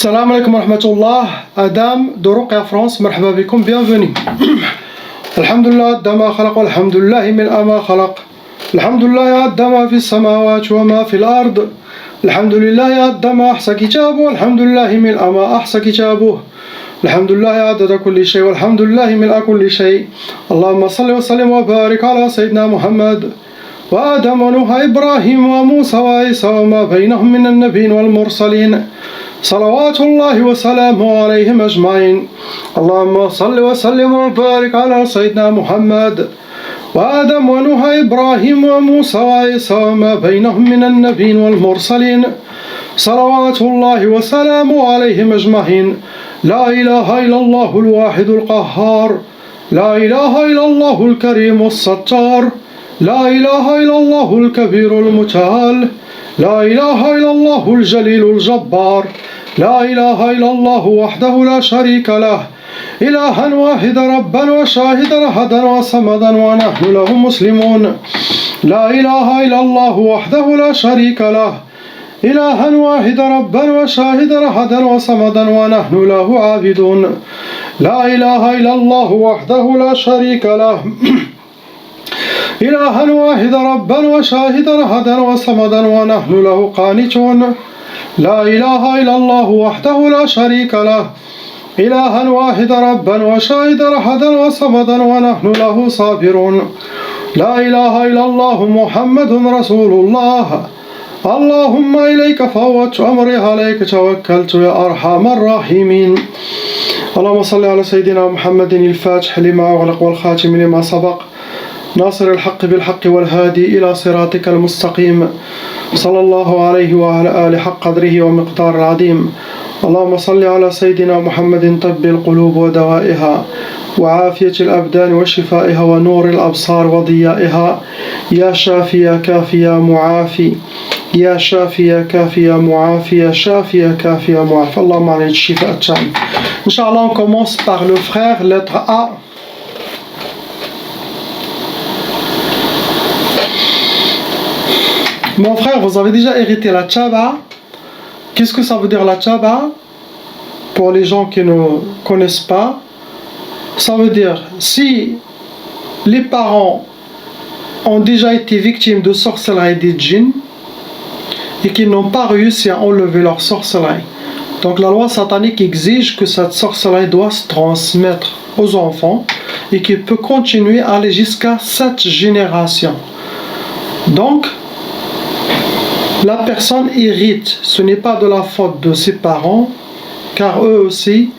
Salam alaikum wa rahmatullah. Adam de Ruqya France, marhaba bikum, bienvenue. Alhamdulillah, dama khalaq, alhamdulillah, min ama khalaq. Alhamdulillah, dama fi samawat wa ma fi al-ard. Alhamdulillah, dama ahsa kitabu, alhamdulillah, min ama ahsa kitabu. Alhamdulillah, adada kulli shay, walhamdulillah, min kulli shay. Allahumma salli wa sallim wa barik ala Sayyidina Muhammad. وآدم ونوح إبراهيم وموسى وعيسى وما بينهم من النبيين والمرسلين صلوات الله وسلامه عليهم أجمعين. اللهم صل وسلم وبارك على سيدنا محمد وآدم ونوح إبراهيم وموسى وعيسى وما بينهم من النبيين والمرسلين صلوات الله وسلامه عليهم أجمعين. لا إله إلا الله الواحد القهار، لا إله إلا الله الكريم الستار، لا إله إلا الله الكبير المتعال، لا إله إلا الله الجليل الجبار، لا إله إلا الله وحده لا شريك له، إلها واحدا ربا وشاهدا أحدا وصمدا ونحن له مسلمون. لا إله إلا الله وحده لا شريك له، إلها واحدا ربا وشاهدا أحدا وصمدا ونحن له عابدون. لا إله إلا الله وحده لا شريك له، إلها واحدا ربا وشاهدا أحدا وصمدا ونحن له قانتون. لا إله إلا الله وحده لا شريك له، إلها واحدا ربا وشاهدا أحدا وصمدا ونحن له صابرون. لا إله إلا الله محمد رسول الله. اللهم إليك فوضت أمري عليك توكلت يا أرحم الراحمين. اللهم صل على سيدنا محمد الفاتح لما أغلق والخاتم لما سبق ناصر الحق بالحق والهادي إلى صراطك المستقيم صلى الله عليه وعلى آله حق قدره ومقدار العظيم. اللهم صل على سيدنا محمد طب القلوب ودوائها وعافية الأبدان وشفائها ونور الأبصار وضيائها. يا شافي يا كافي يا معافي، يا شافي يا كافي يا معافي، يا شافي يا كافي يا معافي. اللهم عليك الشفاء التام. Inch'Allah, on commence par le frère, lettre A. Mon frère, vous avez déjà hérité la tchaba. Qu'est-ce que ça veut dire la tchaba? Pour les gens qui ne connaissent pas, ça veut dire si les parents ont déjà été victimes de sorcellerie des djinns et qu'ils n'ont pas réussi à enlever leur sorcellerie. Donc la loi satanique exige que cette sorcellerie doit se transmettre aux enfants et qu'il peut continuer à aller jusqu'à 7 générations. Donc, la personne hérite, ce n'est pas de la faute de ses parents, car eux aussi,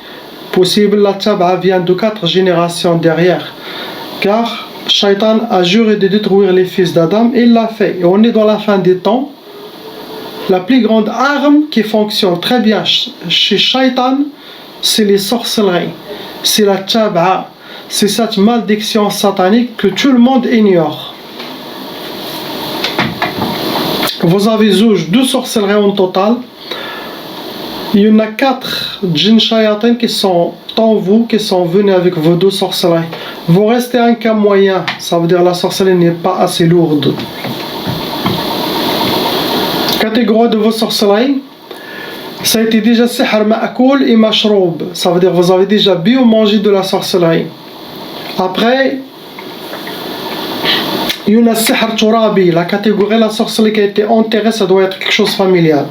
possible la tchaba vient de 4 générations derrière. Car Shaitan a juré de détruire les fils d'Adam et il l'a fait. Et on est dans la fin des temps. La plus grande arme qui fonctionne très bien chez Shaitan, c'est les sorcelleries, c'est la tchaba, c'est cette malédiction satanique que tout le monde ignore. Vous avez 2 sorcelleries en total. Il y en a 4 djinns shayatin qui sont en vous, qui sont venus avec vos 2 sorcelleries. Vous restez un cas moyen, ça veut dire la sorcellerie n'est pas assez lourde. Catégorie de vos sorcelleries, ça a été déjà sihr ma'koul et mashroub. Ça veut dire vous avez déjà bu ou mangé de la sorcellerie. Après, il y en a sihr turabi, la catégorie de la sorcellerie qui a été enterrée, ça doit être quelque chose de familial.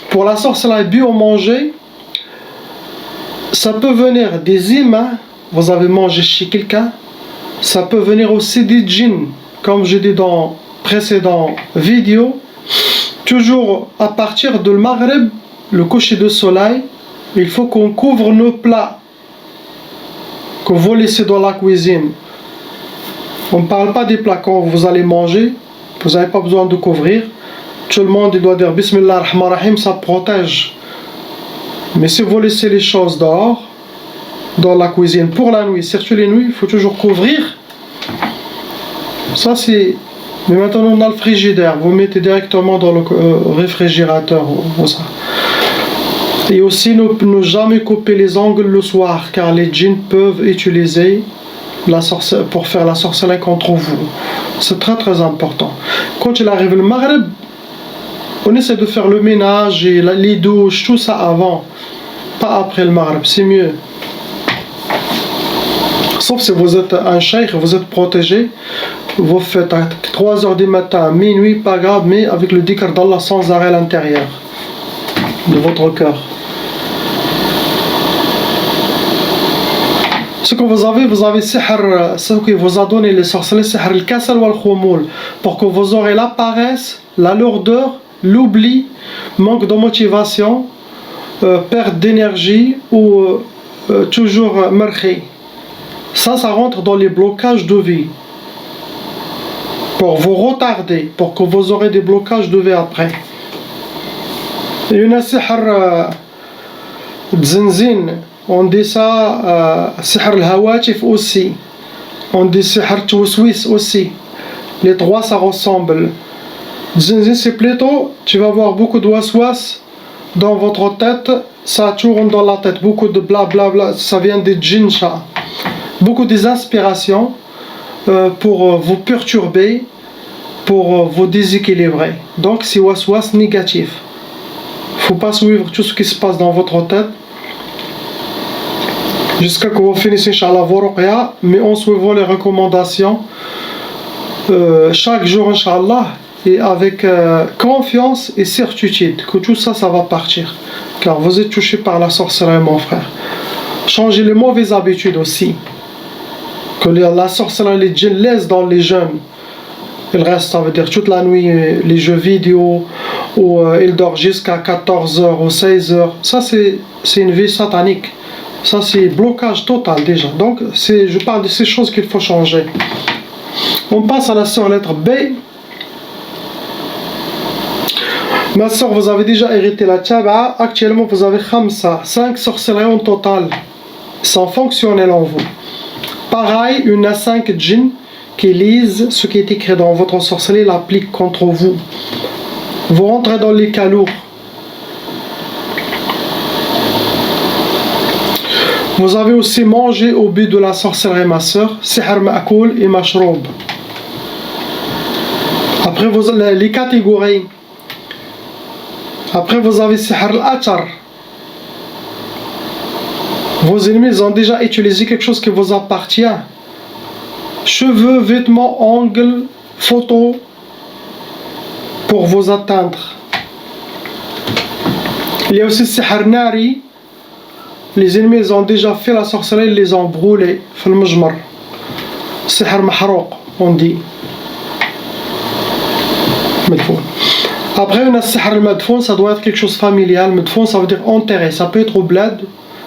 Pour la sorcellerie bu ou mangé, ça peut venir des humains, vous avez mangé chez quelqu'un, ça peut venir aussi des djinns, comme je dis dans précédentes vidéos. Toujours à partir de Maghreb, le coucher de soleil, il faut qu'on couvre nos plats que vous laissez dans la cuisine. On ne parle pas des plats quand vous allez manger, vous n'avez pas besoin de couvrir. Tout le monde doit dire Bismillah ar-Rahman ar-Rahim, ça protège. Mais si vous laissez les choses dehors, dans la cuisine, pour la nuit, surtout les nuits, il faut toujours couvrir. Ça c'est... Mais maintenant on a le frigidaire, vous mettez directement dans le réfrigérateur ou ça. Et aussi ne jamais couper les ongles le soir, car les djinns peuvent utiliser pour faire la sorcellerie contre vous. C'est très très important. Quand il arrive le Maghreb, On essaie de faire le ménage et les douches, tout ça avant, pas après le maghrib, c'est mieux. Sauf si vous êtes un cheikh, vous êtes protégé, vous faites à 3h du matin, minuit, pas grave, mais avec le dhikr d'Allah sans arrêt à l'intérieur de votre cœur. Ce que vous avez sihr, ce qui vous a donné les sorcelers, sihr al-kasal wal khoumoul, pour que vous aurez la paresse, la lourdeur, l'oubli, manque de motivation, perte d'énergie ou toujours marché. Ça rentre dans les blocages de vie. Pour vous retarder, pour que vous aurez des blocages de vie après. Il y a un sihr dzenzin, on dit ça sihr al-hawatif aussi. On dit sihr twiswis aussi. Les trois ça ressemble. Dzenzin c'est plutôt, tu vas avoir beaucoup de waswas dans votre tête, ça tourne dans la tête, beaucoup de blablabla, ça vient des djinsha. Beaucoup des inspirations pour vous perturber, pour vous déséquilibrer. Donc c'est waswas négatif. Il ne faut pas suivre tout ce qui se passe dans votre tête jusqu'à que vous finissez Inch'Allah vos ruqya, mais en suivant les recommandations chaque jour Inch'Allah et avec confiance et certitude que tout ça va partir. Car vous êtes touché par la sorcellerie mon frère. Changez les mauvaises habitudes aussi. Que la sorcellerie, les djinns laissent dans les jeunes. Il reste, ça veut dire toute la nuit, les jeux vidéo, ou il dort jusqu'à 14h ou 16h. Ça, c'est une vie satanique. Ça, c'est blocage total déjà. Donc, je parle de ces choses qu'il faut changer. On passe à la sœur lettre B. Ma sœur, vous avez déjà hérité la tchaba'a. Actuellement, vous avez 5 sorcelleries en total. Ils sont fonctionnels en vous. Pareil, il y a 5 djinns qui lisent ce qui est écrit dans votre sorcellerie et l'appliquent contre vous. Vous rentrez dans les cas lourds. Vous avez aussi mangé au but de la sorcellerie, ma soeur, sihr ma'koul et mashroub. Après, les catégories. Après, vous avez sihr al-achar. Vos ennemis ont déjà utilisé quelque chose qui vous appartient. Cheveux, vêtements, ongles, photos pour vous atteindre. Il y a aussi sihr nari. Les ennemis ont déjà fait la sorcellerie, ils les ont brûlés. Fil mujmar. Sihr mahrouq, on dit. Madfoun. Après, on a sihr al-madfoun, ça doit être quelque chose familial. Madfoun, ça veut dire enterré. Ça peut être au bled,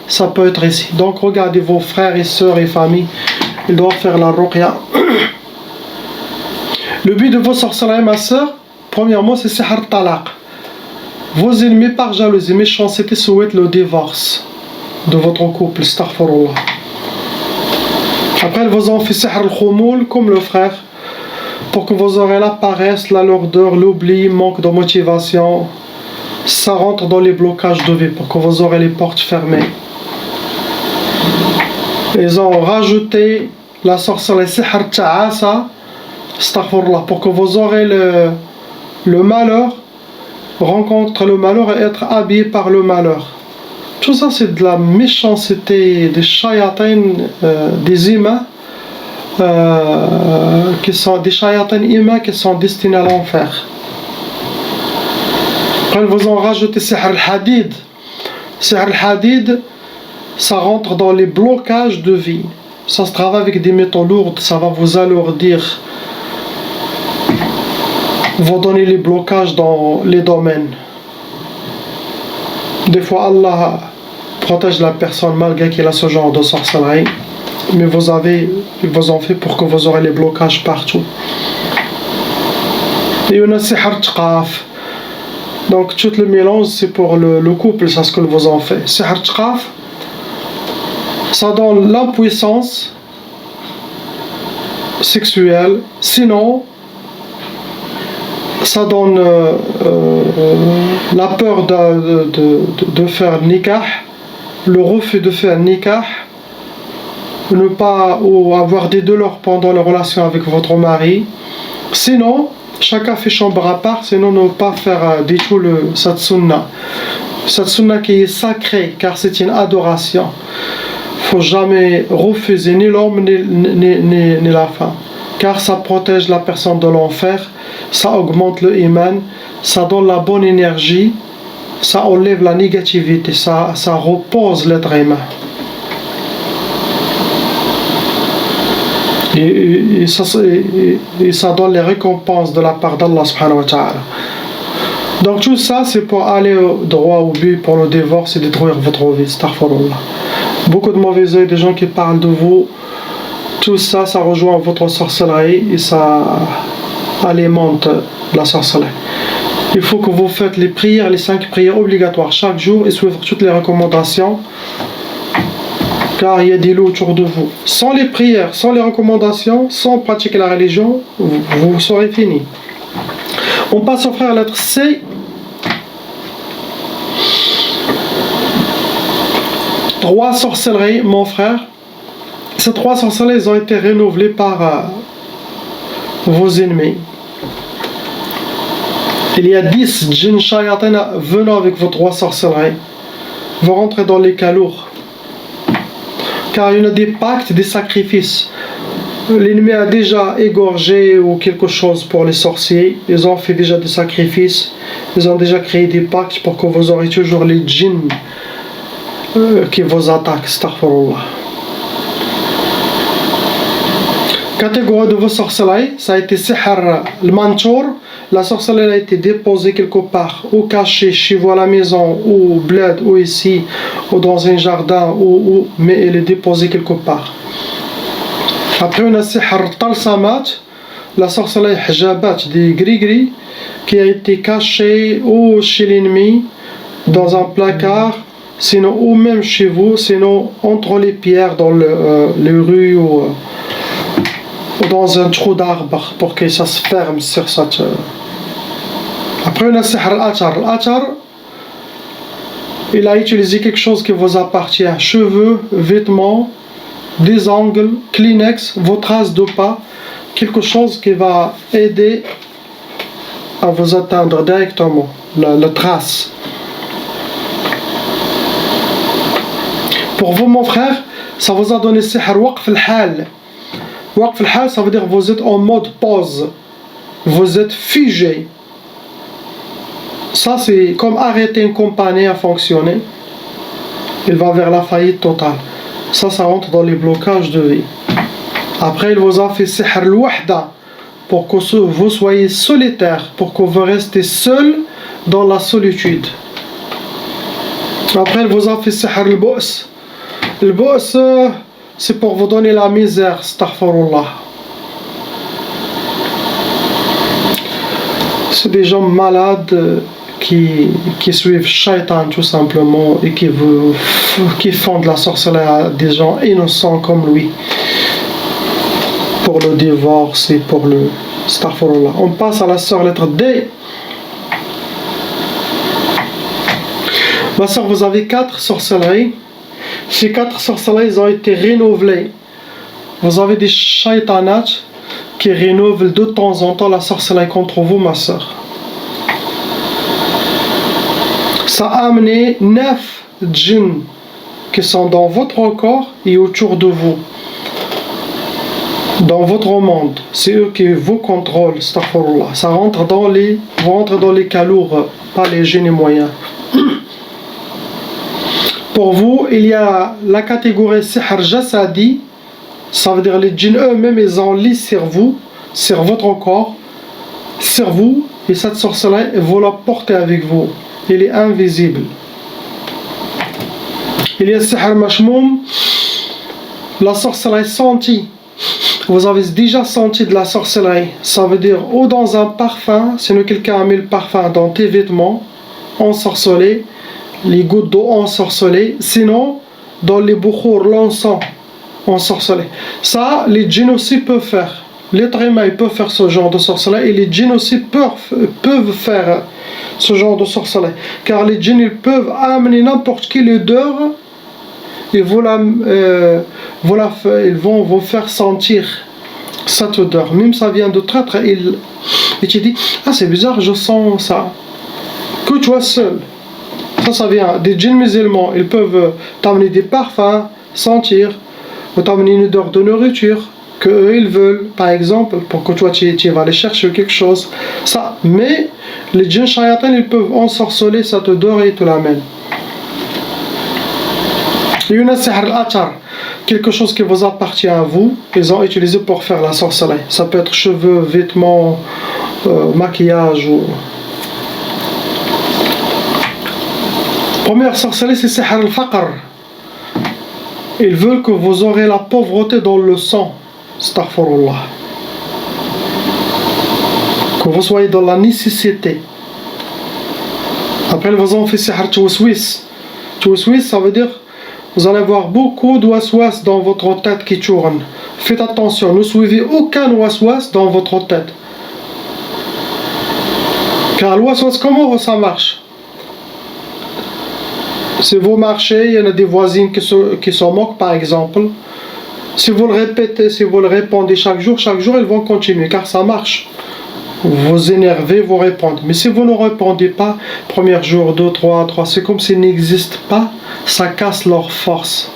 ça peut être ici. Donc, regardez vos frères et sœurs et familles. Ils doivent faire la ruqya. Le but de vos sorcelleries, ma soeur, premièrement, c'est sihr talaq. Vos ennemis, par jalousie, méchanceté, souhaitent le divorce de votre couple. Astaghfirullah. Après, ils vous ont fait sihr al-khoumoul, comme le frère, pour que vous aurez la paresse, la lourdeur, l'oubli, manque de motivation. Ça rentre dans les blocages de vie, pour que vous aurez les portes fermées. Ils ont rajouté la sorcellerie sihr ta'asa, astaghfirullah, pour que vous aurez le malheur, rencontre le malheur et être habillé par le malheur. Tout ça, c'est de la méchanceté des shayatins, des humains, qui sont des shayatins humains qui sont destinés à l'enfer. Après, ils vous ont rajouté sihr al-hadid. Sihr al-hadid, ça rentre dans les blocages de vie. Ça se travaille avec des métaux lourds, ça va vous alourdir, vous donner les blocages dans les domaines. Des fois, Allah protège la personne malgré qu'il a ce genre de sorcellerie, mais ils vous ont fait pour que vous aurez les blocages partout. Et on a sihr tqaf. Donc, tout le mélange, c'est pour le couple, c'est ce que vous en fait. Sihr tqaf, ça donne l'impuissance sexuelle. Sinon, ça donne la peur de faire nikah, le refus de faire nikah, ne pas ou avoir des douleurs pendant la relation avec votre mari. Sinon, chacun fait chambre à part, sinon ne pas faire du tout cette sunna. Cette sunna qui est sacrée, car c'est une adoration. Il ne faut jamais refuser ni l'homme ni la femme, car ça protège la personne de l'enfer, ça augmente le iman, ça donne la bonne énergie, ça enlève la négativité, ça repose l'être humain. Et ça donne les récompenses de la part d'Allah subhanahu wa ta'ala. Donc tout ça c'est pour aller droit au but, pour le divorce et détruire votre vie. Astaghfirullah. Beaucoup de mauvais œil, des gens qui parlent de vous, tout ça, ça rejoint votre sorcellerie et ça alimente la sorcellerie. Il faut que vous faites les prières, les 5 prières obligatoires chaque jour et suivre toutes les recommandations, car il y a des loups autour de vous. Sans les prières, sans les recommandations, sans pratiquer la religion, vous serez fini. On passe au frère lettre C. Trois sorcelleries, mon frère. Ces 3 sorcelleries ont été renouvelées par vos ennemis. Il y a 10 djinns shayatin venant avec vos 3 sorcelleries. Vont rentrer dans les cas lourds. Car il y a des pactes, des sacrifices. L'ennemi a déjà égorgé ou quelque chose pour les sorciers. Ils ont fait déjà des sacrifices. Ils ont déjà créé des pactes pour que vous aurez toujours les djinns qui vous attaquent. Astaghfirullah. Catégorie de vos sorcelleries, ça a été sihr al-manchour. La sorcellerie a été déposée quelque part, ou cachée chez vous à la maison, ou au bled, ou ici, ou dans un jardin, mais elle est déposée quelque part. Après, on a sihr al-talsamat, la sorcellerie hijabat des gris-gris, qui a été cachée ou chez l'ennemi, dans un placard, sinon ou même chez vous, sinon entre les pierres dans les rues ou dans un trou d'arbre pour que ça se ferme sur cette. Après on a sihr al-athar. Al-athar, il a utilisé quelque chose qui vous appartient, cheveux, vêtements, des ongles, Kleenex, vos traces de pas, quelque chose qui va aider à vous atteindre directement, la trace. Pour vous mon frère, ça vous a donné sihr waqf al-hal. Waqf al-hal, ça veut dire que vous êtes en mode pause, vous êtes figé. Ça c'est comme arrêter une compagnie à fonctionner, il va vers la faillite totale. Ça rentre dans les blocages de vie. Après il vous a fait sihr al-wahda, pour que vous soyez solitaire, pour que vous restez seul dans la solitude. Après il vous a fait sihr al-bu's. Le bu's, c'est pour vous donner la misère, astaghfirullah. C'est des gens malades qui suivent Shaitan tout simplement et qui font de la sorcellerie à des gens innocents comme lui. Pour le divorce et pour le astaghfirullah. On passe à la sœur lettre D. Ma sœur, vous avez 4 sorcelleries. Ces 4 sorcelleries ont été renouvelées. Vous avez des shaitanats qui renouvellent de temps en temps la sorcellerie contre vous, ma sœur. Ça a amené 9 djinns qui sont dans votre corps et autour de vous, dans votre monde. C'est eux qui vous contrôlent, astaghfirullah. Ça rentre dans les cas lourds, pas les djinns moyens. Pour vous, il y a la catégorie sihr jasadi, ça veut dire les djinns eux-mêmes, ils ont lit sur vous, sur votre corps, sur vous, et cette sorcellerie, vous la portez avec vous. Il est invisible. Il y a sihr mashmoum, la sorcellerie sentie. Vous avez déjà senti de la sorcellerie, ça veut dire ou dans un parfum, sinon quelqu'un a mis le parfum dans tes vêtements, ensorcelé, les gouttes d'eau ensorcelées, sinon dans les bouchours, l'encens ensorcelé. Ça, les djinns aussi peuvent faire. L'être humain peut faire ce genre de sorcellerie et les djinns aussi peuvent faire ce genre de sorcellerie. Car les djinns, ils peuvent amener n'importe quelle odeur et ils vont vous faire sentir cette odeur. Même ça vient de traître, et tu dis ah c'est bizarre, je sens ça, que toi seul. Ça vient des djinns musulmans. Ils peuvent t'amener des parfums, sentir, ou t'amener une odeur de nourriture que eux ils veulent, par exemple, pour que toi tu vas aller chercher quelque chose. Ça, mais les djinns shayatans ils peuvent ensorceler cette odeur et te l'amènent. Il y a une sihr al-atar, quelque chose qui vous appartient à vous, ils ont utilisé pour faire la sorcellerie. Ça peut être cheveux, vêtements, maquillage ou... Première sorcellerie, c'est sihr al-faqr. Ils veulent que vous aurez la pauvreté dans le sang. Astaghfirullah. Que vous soyez dans la nécessité. Après, ils vous ont fait sihr twiswis. Twiswis, ça veut dire vous allez avoir beaucoup de waswas dans votre tête qui tourne. Faites attention, ne suivez aucun waswas dans votre tête. Car le waswas, comment ça marche? Si vous marchez, il y en a des voisines qui se moquent par exemple. Si vous le répétez, si vous le répondez chaque jour, ils vont continuer car ça marche. Vous énervez, vous répondez. Mais si vous ne répondez pas, premier jour, 2, 3, c'est comme s'il n'existe pas, ça casse leur force.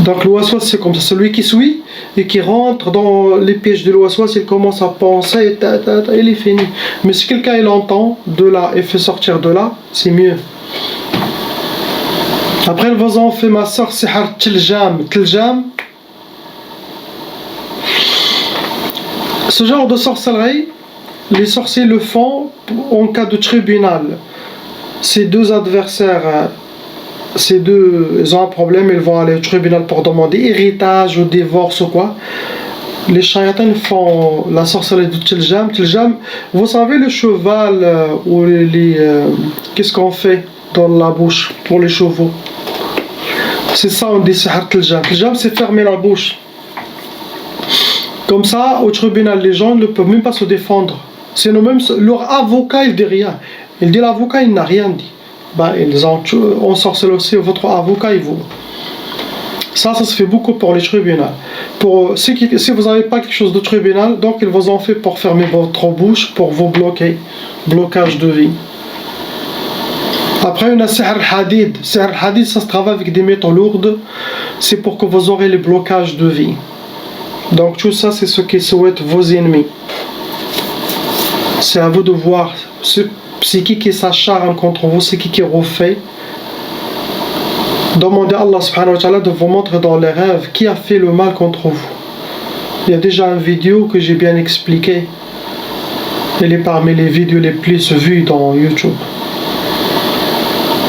Donc le waswas c'est comme ça, celui qui suit et qui rentre dans les pièges de l'ouaswas, il commence à penser, il est fini. Mais si quelqu'un il entend de là et fait sortir de là, c'est mieux. Après, ils vous ont fait ma soeur Sihar Tiljam. Tiljam, ce genre de sorcellerie, les sorciers le font en cas de tribunal. Ces deux adversaires, ils ont un problème, ils vont aller au tribunal pour demander héritage ou divorce ou quoi. Les shayatans font la sorcellerie de Tiljam. Tiljam, vous savez le cheval ou qu'est-ce qu'on fait dans la bouche pour les chevaux? C'est ça, on dit Sihar Tiljam. Tiljam, c'est fermer la bouche. Comme ça, au tribunal, les gens ne peuvent même pas se défendre. Sinon, même leur avocat, il dit rien. Il dit l'avocat, il n'a rien dit. Ils ont ensorcelé aussi votre avocat et vous. Ça se fait beaucoup pour les tribunaux. Si vous n'avez pas quelque chose de tribunal, donc ils vous ont fait pour fermer votre bouche, pour vous bloquer. Blocage de vie. Après, on a Sihr al-Hadid. Sihr al-Hadid, ça se travaille avec des métaux lourdes. C'est pour que vous aurez les blocages de vie. Donc tout ça, c'est ce qui souhaitent vos ennemis. C'est à vous de voir c'est qui s'acharne contre vous, c'est qui refait. Demandez à Allah subhanahu wa ta'ala de vous montrer dans les rêves qui a fait le mal contre vous. Il y a déjà une vidéo que j'ai bien expliquée. Elle est parmi les vidéos les plus vues dans YouTube.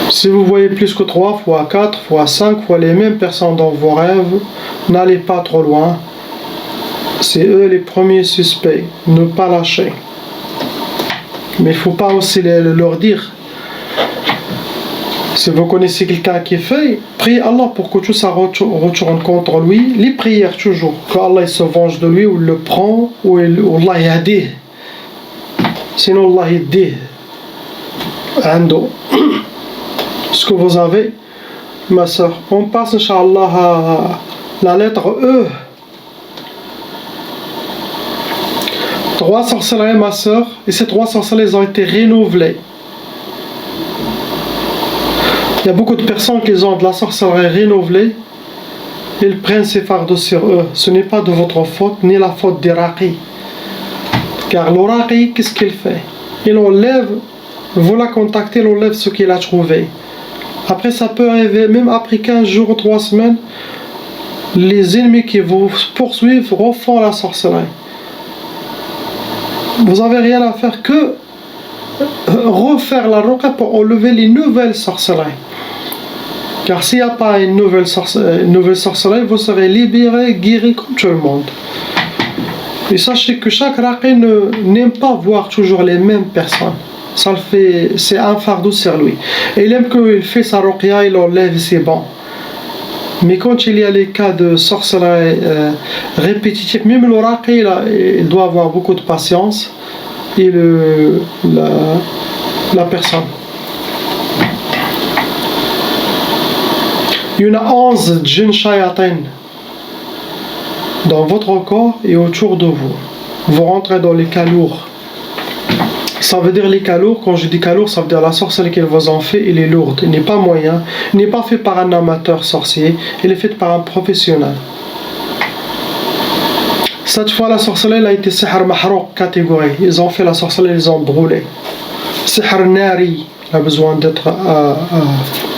Si vous voyez plus que 3 fois, 4 fois, 5 fois les mêmes personnes dans vos rêves, n'allez pas trop loin. C'est eux les premiers suspects. Ne pas lâcher. Mais il ne faut pas aussi leur dire. Si vous connaissez quelqu'un qui fait, priez Allah pour que tout ça retourne contre lui. Les prières toujours. Que Allah se venge de lui, ou le prend, ou Allah yadih. Sinon Allah yadih. Ando. Ce que vous avez, ma soeur. On passe, Inch'Allah, à la lettre E. 3 sorcelleries, ma soeur, et ces 3 sorcelleries ont été renouvelées. Il y a beaucoup de personnes qui ont de la sorcellerie renouvelée. Ils prennent ces fardeaux sur eux. Ce n'est pas de votre faute, ni la faute des raqis. Car l'oraqi, qu'est-ce qu'il fait? Il enlève, vous la contactez, il enlève ce qu'il a trouvé. Après, ça peut arriver, même après 15 jours ou 3 semaines, les ennemis qui vous poursuivent refont la sorcellerie. Vous n'avez rien à faire que refaire la ruqa pour enlever les nouvelles sorcelleries. Car s'il n'y a pas une nouvelle sorcellerie, vous serez libéré, guéri comme tout le monde. Et sachez que chaque raqi n'aime pas voir toujours les mêmes personnes. Ça le fait, c'est un fardeau sur lui. Et il aime qu'il fait sa ruqya, il enlève et c'est bon. Mais quand il y a les cas de sorcellerie répétitive, même le raqi, il doit avoir beaucoup de patience et la personne. Il y en a 11 djinns shayatin dans votre corps et autour de vous. vous rentrez dans les cas lourds. Ça veut dire les cas lourds. Quand je dis cas lourds, ça veut dire la sorcellerie qu'elle vous en fait, il est lourde. Il n'est pas moyen, il n'est pas fait par un amateur sorcier, il est fait par un professionnel. Cette fois, la sorcellerie a été sihr mahrouk catégorie. Ils ont fait la sorcellerie, ils ont brûlé. Sihr nari, il a besoin d'être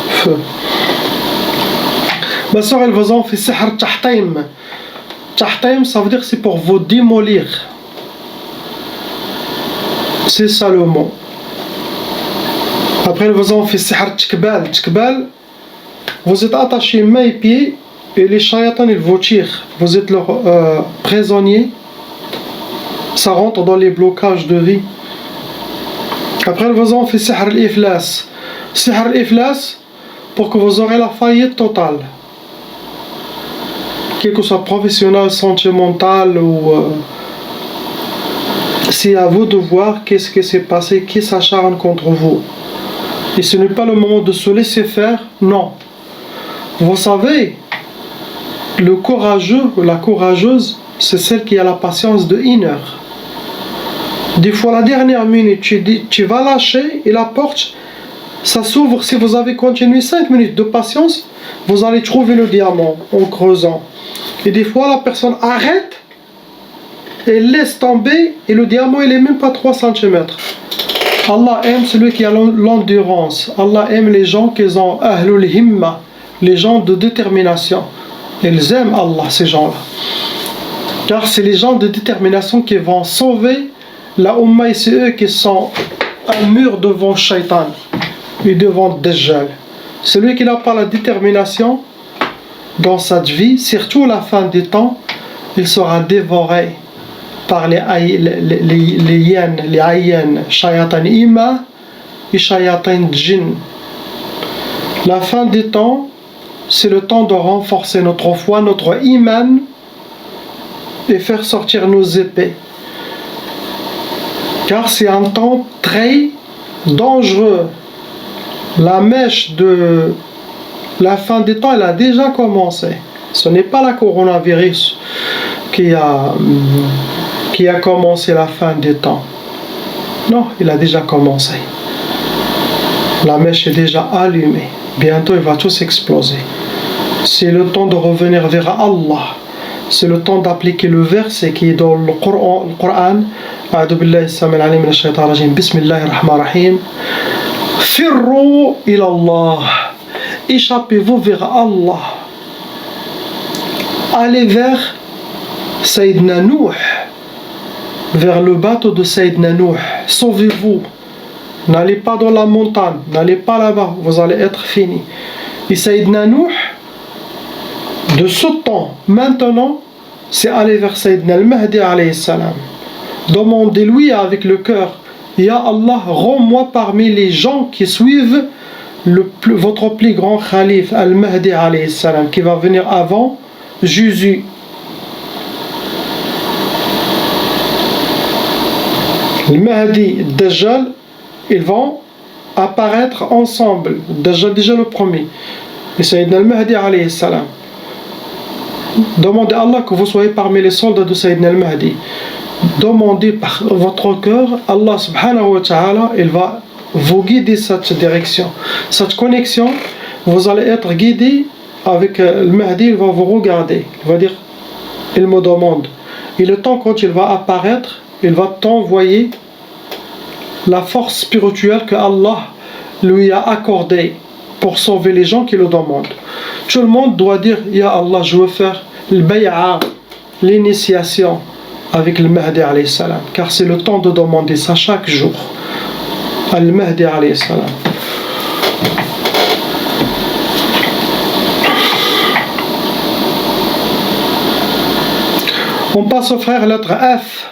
feu. Ma soeur, elle vous en fait sihr tahtaim. Tahtaim, ça veut dire que c'est pour vous démolir. C'est ça le mot. Après, elle vous en fait sihr tkbal. Tkbal, vous êtes attaché mains et pieds. Et les shayatans, ils vous tirent. Vous êtes leur prisonnier. Ça rentre dans les blocages de vie. Après, ils vous ont fait sihr al-iflas. Sihr al-iflas, pour que vous aurez la faillite totale. Quel que soit professionnel, sentimental ou... c'est à vous de voir qu'est-ce qui s'est passé, qui s'acharne contre vous. Et ce n'est pas le moment de se laisser faire, non. Vous savez... Le courageux ou la courageuse, c'est celle qui a la patience de 1 heure. Des fois, la dernière minute, tu vas lâcher et la porte, ça s'ouvre. Si vous avez continué 5 minutes de patience, vous allez trouver le diamant en creusant. Et des fois, la personne arrête et laisse tomber et le diamant, il n'est même pas 3 cm. Allah aime celui qui a l'endurance. Allah aime les gens qui ont ahlul himma, les gens de détermination. Ils aiment Allah, ces gens-là. Car c'est les gens de détermination qui vont sauver la Ummah et c'est eux qui sont un mur devant Shaitan et devant Dajjal. Celui qui n'a pas la détermination dans cette vie, surtout à la fin des temps, il sera dévoré par les hyènes, les ayyan, Shayatan Ima et Shayatan Jinn. La fin des temps, c'est le temps de renforcer notre foi, notre iman et faire sortir nos épées. Car c'est un temps très dangereux. La mèche de la fin des temps, elle a déjà commencé. Ce n'est pas la coronavirus qui a commencé la fin des temps. Non, il a déjà commencé. La mèche est déjà allumée. Bientôt, il va tous exploser. C'est le temps de revenir vers Allah. C'est le temps d'appliquer le verset qui est dans le Coran. A'udhu billahi as-samil alim minash shaitanir rajim. Bismillahir rahmanir rahim. Firru ila Allah. Échappez-vous vers Allah. Allez vers Sayyidina Nuh. Vers le bateau de Sayyidina Nuh. Sauvez-vous. N'allez pas dans la montagne. N'allez pas là-bas. Vous allez être fini. Et Sayyidina Nuh, de ce temps, maintenant, c'est aller vers Sayyidina al-Mahdi alayhi salam. Demandez-lui avec le cœur, Ya Allah, rends-moi parmi les gens qui suivent votre plus grand calife, al-Mahdi alayhi salam, qui va venir avant Jésus. Le Mahdi et Dajjal, ils vont apparaître ensemble. Dajjal déjà le premier. Et Sayyidina al-Mahdi alayhi salam. Demandez à Allah que vous soyez parmi les soldats de Sayyidina al-Mahdi. Demandez par votre cœur, Allah subhanahu wa ta'ala, il va vous guider cette direction. Cette connexion, vous allez être guidé avec le Mahdi, il va vous regarder. Il va dire, il me demande. Et le temps quand il va apparaître, il va t'envoyer la force spirituelle que Allah lui a accordée pour sauver les gens qui le demandent. Tout le monde doit dire, Ya Allah, je veux faire le bay'a, l'initiation avec le Mahdi alayhi salam, car c'est le temps de demander ça chaque jour. Al-Mahdi alayhi salam. On passe au frère, lettre F.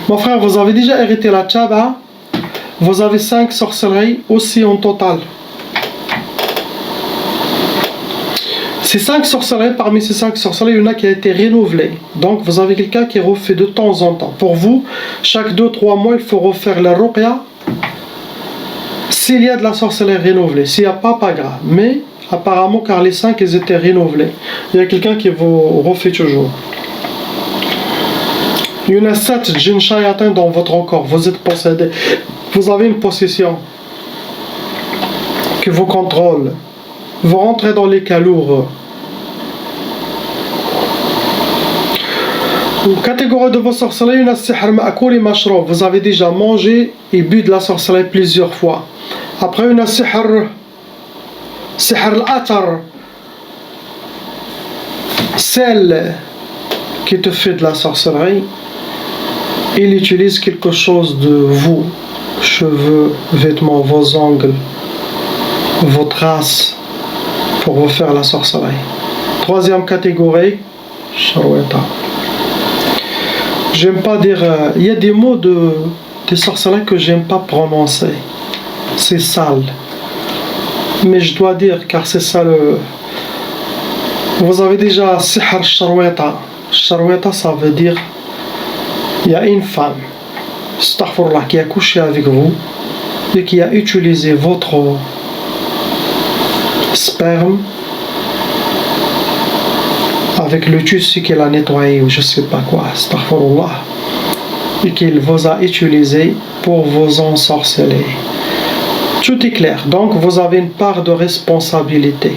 Mon frère, vous avez déjà hérité la tchaba. Vous avez 5 sorcelleries aussi en total. Ces 5 sorcelleries, parmi ces 5 sorcelleries, il y en a qui a été renouvelée. Donc vous avez quelqu'un qui refait de temps en temps. Pour vous, chaque 2-3 mois, il faut refaire la ruqya. S'il y a de la sorcellerie renouvelée, s'il n'y a pas, pas grave. Mais apparemment, car les 5, ils étaient renouvelés. Il y a quelqu'un qui vous refait toujours. Il y en a 7 djinns shayatins dans votre corps. Vous êtes possédé. Vous avez une possession qui vous contrôle. Vous rentrez dans les cas lourds. Catégorie de vos sorcelleries, il y en a sihr ma'koul et mashroub. Vous avez déjà mangé et bu de la sorcellerie plusieurs fois. Après, il y en a sihr al-atar. Celle qui te fait de la sorcellerie, il utilise quelque chose de vous, cheveux, vêtements, vos ongles, vos traces, pour vous faire la sorcellerie. Troisième catégorie, charweta. J'aime pas dire, il y a des mots des sorcelleries que j'aime pas prononcer. C'est sale. Mais je dois dire, car c'est ça le... Vous avez déjà sihr charweta. Charweta, ça veut dire, il y a une femme, astaghfirullah, qui a couché avec vous et qui a utilisé votre sperme avec le tissu qu'elle a nettoyé ou je sais pas quoi, astaghfirullah, et qu'il vous a utilisé pour vous ensorceler. Tout est clair, donc vous avez une part de responsabilité.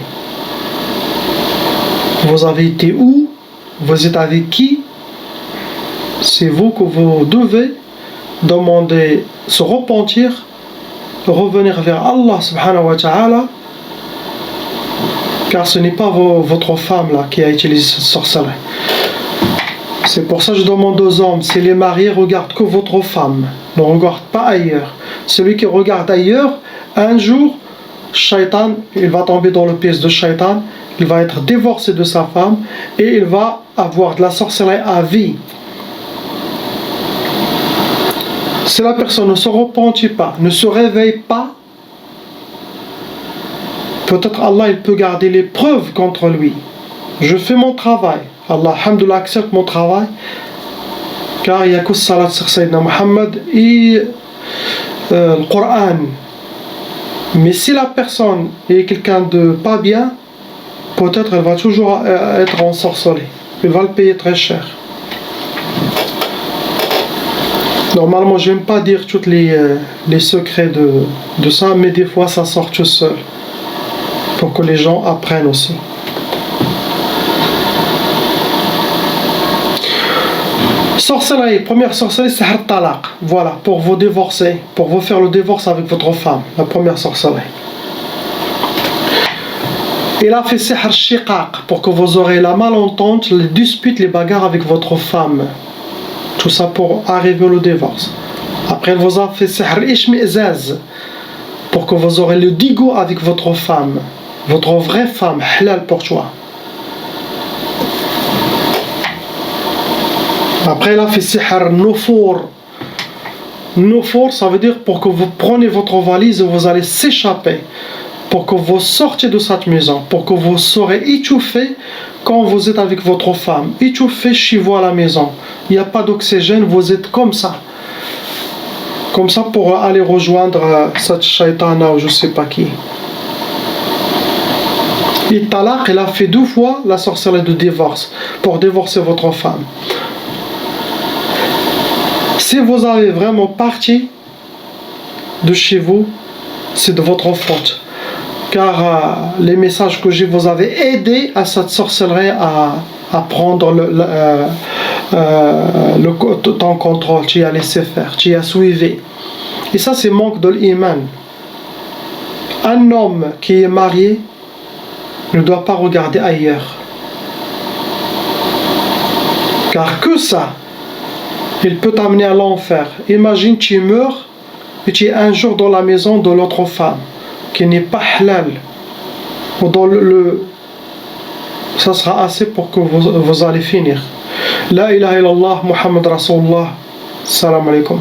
Vous avez été où? Vous êtes avec qui? C'est vous que vous devez demander, se repentir, revenir vers Allah subhanahu wa ta'ala, car ce n'est pas votre femme là qui a utilisé cette sorcellerie. C'est pour ça que je demande aux hommes, si les mariés regardent que votre femme, ne regardent pas ailleurs. Celui qui regarde ailleurs, un jour, shaitan, il va tomber dans le piège de shaitan, il va être divorcé de sa femme et il va avoir de la sorcellerie à vie. Si la personne ne se repentit pas, ne se réveille pas, peut-être Allah il peut garder les preuves contre lui. Je fais mon travail. Allah, alhamdoulilah, accepte mon travail. Car il y a que salat sur Sayyidina Muhammad et le Coran. Mais si la personne est quelqu'un de pas bien, peut-être elle va toujours être ensorcelée. Elle va le payer très cher. Normalement, j'aime pas dire tous les secrets de ça, mais des fois ça sort tout seul. Pour que les gens apprennent aussi. Sorcellerie, première sorcellerie, c'est sihr talaq. Voilà, pour vous divorcer, pour vous faire le divorce avec votre femme. La première sorcellerie. Il a fait sihr shiqaq, pour que vous aurez la malentente, les disputes, les bagarres avec votre femme. Tout ça pour arriver au divorce. Après, il vous a fait sihr ishmi'zaz, pour que vous aurez le digo avec votre femme. Votre vraie femme, halal pour toi. Après, il a fait sihr nufour. Nufour, ça veut dire pour que vous prenez votre valise et vous allez s'échapper. Pour que vous sortiez de cette maison. Pour que vous serez étouffé quand vous êtes avec votre femme. Étouffé chez vous à la maison. Il n'y a pas d'oxygène, vous êtes comme ça. Comme ça pour aller rejoindre cette shaitana ou je sais pas qui. Et talaq, il a fait 2 fois la sorcellerie de divorce pour divorcer votre femme. Si vous avez vraiment parti de chez vous, c'est de votre faute. Car les messages que j'ai vous avez aidé à cette sorcellerie à prendre ton contrôle, tu as laissé faire, tu as suivi. Et ça c'est manque de l'iman. Un homme qui est marié ne doit pas regarder ailleurs. Car que ça, il peut t'amener à l'enfer. Imagine tu meurs et tu es un jour dans la maison de l'autre femme qui n'est pas halal. Ou dans ça sera assez pour que vous allez finir. La ilaha illallah Muhammad Rasulullah. Salam alaikum.